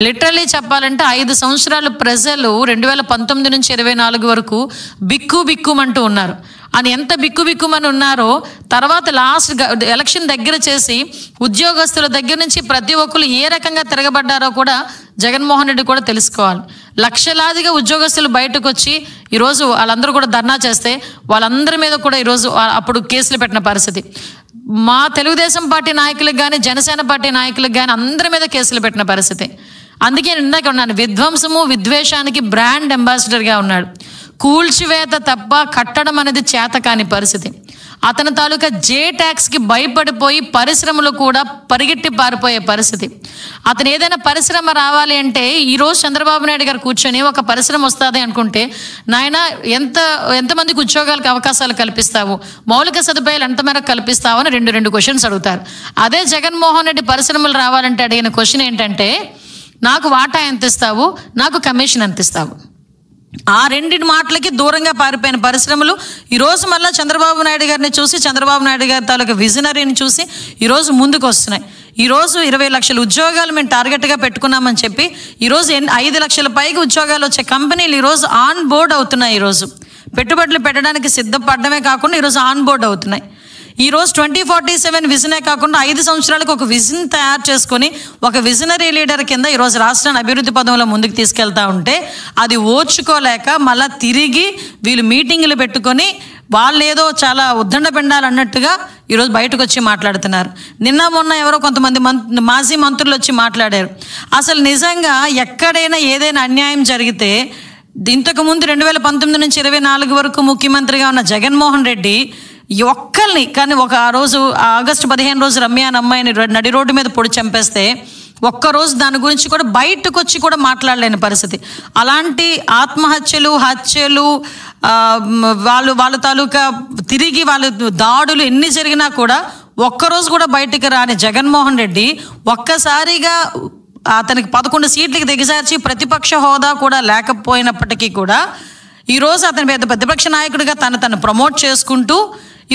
Literally చెప్పాలంటే 5 సంవత్సరాలు ప్రజలు 2019 నుంచి 24 వరకు బిక్కుమంటూ ఉన్నారు. అని ఎంత బిక్కుమని ఉన్నారో తర్వాత లాస్ట్ ఎలక్షన్ దగ్గర చేసి ఉద్యోగస్తుల దగ్గర నుంచి ప్రతి ఒక్కరు ఏ రకంగా తిరగబడ్డారో కూడా జగన్మోహన్ రెడ్డి కూడా తెలుసుకోవాలి. లక్షలాదిగా ఉద్యోగస్తులు బయటకు వచ్చి ఈరోజు వాళ్ళందరూ కూడా ధర్నా చేస్తే వాళ్ళందరి మీద కూడా ఈరోజు అప్పుడు కేసులు పెట్టిన పరిస్థితి. మా తెలుగుదేశం పార్టీ నాయకులకు కానీ జనసేన పార్టీ నాయకులకు కానీ అందరి మీద కేసులు పెట్టిన పరిస్థితి. అందుకే ఇందాక ఉన్నాను, విధ్వంసము విద్వేషానికి బ్రాండ్ అంబాసిడర్గా ఉన్నాడు. కూల్చివేత తప్ప కట్టడం అనేది చేత కాని పరిస్థితి. అతని తాలూకా జే ట్యాక్స్కి భయపడిపోయి పరిశ్రమలు కూడా పరిగెట్టి పారిపోయే పరిస్థితి. అతను ఏదైనా పరిశ్రమ రావాలి అంటే ఈరోజు చంద్రబాబు నాయుడు గారు కూర్చొని ఒక పరిశ్రమ వస్తుంది అనుకుంటే, నాయన ఎంతమందికి ఉద్యోగాలకు అవకాశాలు కల్పిస్తావు, మౌలిక సదుపాయాలు ఎంత మేరకు కల్పిస్తావు అని రెండు క్వశ్చన్స్ అడుగుతారు. అదే జగన్మోహన్ రెడ్డి పరిశ్రమలు రావాలంటే అడిగిన క్వశ్చన్ ఏంటంటే, నాకు వాటా ఎంత ఇస్తావు, నాకు కమిషన్ ఎంత ఇస్తావు. ఆ రెండింటి మాటలకి దూరంగా పారిపోయిన పరిశ్రమలు ఈరోజు మళ్ళీ చంద్రబాబు నాయుడు గారిని చూసి, చంద్రబాబు నాయుడు గారి తాలూకా విజనరీని చూసి ఈరోజు ముందుకు వస్తున్నాయి. ఈరోజు 20 లక్షల ఉద్యోగాలు మేము టార్గెట్గా పెట్టుకున్నామని చెప్పి ఈరోజు 5 లక్షల పైగా ఉద్యోగాలు వచ్చే కంపెనీలు ఈరోజు ఆన్ బోర్డ్ అవుతున్నాయి. ఈరోజు పెట్టుబడులు పెట్టడానికి సిద్ధపడమే కాకుండా ఈరోజు ఆన్ బోర్డ్ అవుతున్నాయి. ఈరోజు 2047 విజనే కాకుండా 5 సంవత్సరాలకు ఒక విజన్ తయారు చేసుకొని ఒక విజనరీ లీడర్ కింద ఈరోజు రాష్ట్రాన్ని అభివృద్ధి పదంలో ముందుకు తీసుకెళ్తా ఉంటే అది ఓర్చుకోలేక మళ్ళీ తిరిగి వీళ్ళు మీటింగులు పెట్టుకొని వాళ్ళు ఏదో చాలా ఉద్దండ పిండాలు అన్నట్టుగా ఈరోజు బయటకు వచ్చి మాట్లాడుతున్నారు. నిన్న మొన్న ఎవరో కొంతమంది మాజీ మంత్రులు వచ్చి మాట్లాడారు. అసలు నిజంగా ఎక్కడైనా ఏదైనా అన్యాయం జరిగితే ఇంతకుముందు 2019 నుంచి 24 వరకు ముఖ్యమంత్రిగా ఉన్న జగన్మోహన్ రెడ్డి ఒక్కరిని కానీ ఆ రోజు ఆగస్టు 15 రోజు రమ్య అనే అమ్మాయిని నడి రోడ్డు మీద పొడి చంపేస్తే ఒక్కరోజు దాని గురించి కూడా బయటకు వచ్చి కూడా మాట్లాడలేని పరిస్థితి. అలాంటి ఆత్మహత్యలు, హత్యలు, వాళ్ళ తాలూకా తిరిగి వాళ్ళ దాడులు ఎన్ని జరిగినా కూడా ఒక్కరోజు కూడా బయటికి రాని జగన్మోహన్ రెడ్డి ఒక్కసారిగా అతనికి 11 సీట్లకి దిగజార్చి ప్రతిపక్ష హోదా కూడా లేకపోయినప్పటికీ కూడా ఈరోజు అతని ప్రతిపక్ష నాయకుడిగా తను ప్రమోట్ చేసుకుంటూ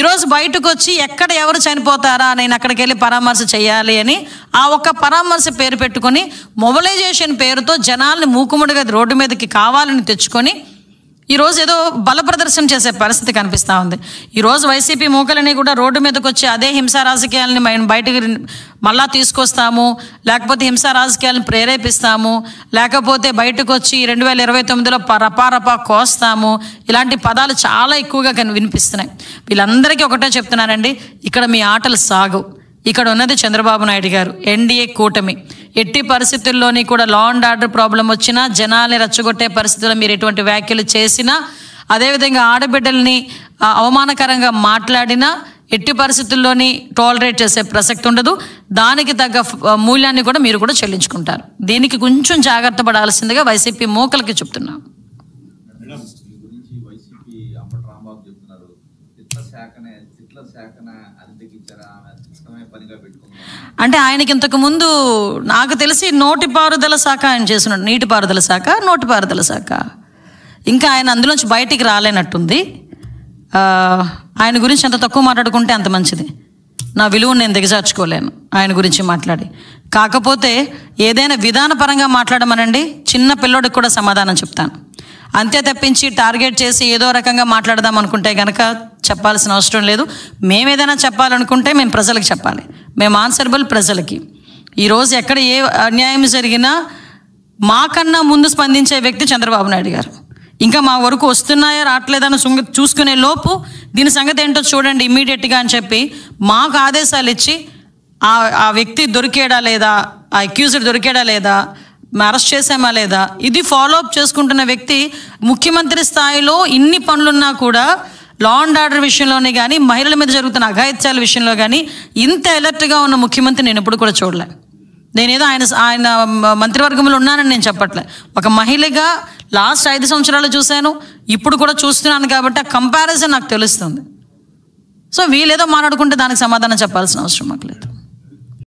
ఈరోజు బయటకు వచ్చి ఎక్కడ ఎవరు చనిపోతారా నేను అక్కడికి వెళ్ళి పరామర్శ చేయాలి అని ఆ ఒక్క పరామర్శ పేరు పెట్టుకొని మొబిలైజేషన్ పేరుతో జనాల్ని మూకుముడిగా రోడ్డు మీదకి కావాలని తెచ్చుకొని ఈరోజు ఏదో బల ప్రదర్శన చేసే పరిస్థితి కనిపిస్తూ ఉంది. ఈరోజు వైసీపీ మూకలని కూడా రోడ్డు మీదకి వచ్చి అదే హింసా రాజకీయాలని మేము బయటకు మళ్ళా తీసుకొస్తాము, లేకపోతే హింసా రాజకీయాలను ప్రేరేపిస్తాము, లేకపోతే బయటకు వచ్చి 2029లో రపా కోస్తాము, ఇలాంటి పదాలు చాలా ఎక్కువగా వినిపిస్తున్నాయి. వీళ్ళందరికీ ఒకటే చెప్తున్నానండి, ఇక్కడ మీ ఆటలు సాగు. ఇక్కడ ఉన్నది చంద్రబాబు నాయుడు గారు, ఎన్డీఏ కూటమి. ఎట్టి పరిస్థితుల్లోని కూడా లా అండ్ ఆర్డర్ ప్రాబ్లం వచ్చినా, జనాల్ని రెచ్చగొట్టే పరిస్థితుల్లో మీరు ఎటువంటి వ్యాఖ్యలు చేసినా, అదేవిధంగా ఆడబిడ్డల్ని అవమానకరంగా మాట్లాడినా ఎట్టి పరిస్థితుల్లోని టాలరేట్ చేసే ప్రసక్తి ఉండదు. దానికి తగ్గ మూల్యాన్ని కూడా మీరు కూడా చెల్లించుకుంటారు. దీనికి కొంచెం జాగ్రత్త పడాల్సిందిగా వైసీపీ మూకలకి చెప్తున్నాం. అంటే ఆయనకి ఇంతకు ముందు నాకు తెలిసి నోటిపారుదల శాఖ ఆయన చేస్తున్నాడు. నీటిపారుదల శాఖ, నోటిపారుదల శాఖ. ఇంకా ఆయన అందులోంచి బయటికి రాలేనట్టుంది. ఆయన గురించి ఎంత తక్కువ మాట్లాడుకుంటే అంత మంచిది. నా విలువను నేను దిగజార్చుకోలేను ఆయన గురించి మాట్లాడి. కాకపోతే ఏదైనా విధానపరంగా మాట్లాడమనండి, చిన్న పిల్లోడికి కూడా సమాధానం చెప్తాను. అంతే తప్పించి టార్గెట్ చేసి ఏదో రకంగా మాట్లాడదాం అనుకుంటే కనుక చెప్పాల్సిన అవసరం లేదు. మేము ఏదైనా చెప్పాలనుకుంటే మేము ప్రజలకు చెప్పాలి. మేము ఆన్సరబుల్ ప్రజలకి. ఈరోజు ఎక్కడ ఏ అన్యాయం జరిగినా మాకన్నా ముందు స్పందించే వ్యక్తి చంద్రబాబు నాయుడు గారు. ఇంకా మా వరకు వస్తున్నాయో రావట్లేదని చూసుకునే లోపు దీని సంగతి ఏంటో చూడండి ఇమ్మీడియట్గా అని చెప్పి మాకు ఆదేశాలు ఇచ్చి ఆ వ్యక్తి దొరికేడా లేదా, ఆ అక్యూజ్డ్ దొరికేడా లేదా, అరెస్ట్ చేసామా లేదా, ఇది ఫాలోఅప్ చేసుకుంటున్న వ్యక్తి ముఖ్యమంత్రి స్థాయిలో ఇన్ని పనులున్నా కూడా లా అండ్ ఆర్డర్ విషయంలోనే కానీ, మహిళల మీద జరుగుతున్న అఘాయిత్యాల విషయంలో కానీ ఇంత అలర్ట్గా ఉన్న ముఖ్యమంత్రి నేను ఎప్పుడు కూడా చూడలే. నేనేదో ఆయన మంత్రివర్గంలో ఉన్నానని నేను చెప్పట్లే. ఒక మహిళగా లాస్ట్ 5 సంవత్సరాలు చూశాను, ఇప్పుడు కూడా చూస్తున్నాను కాబట్టి ఆ కంపారిజన్ నాకు తెలుస్తుంది. సో వీళ్ళేదో మాట్లాడుకుంటే దానికి సమాధానం చెప్పాల్సిన అవసరం మాకు లేదు.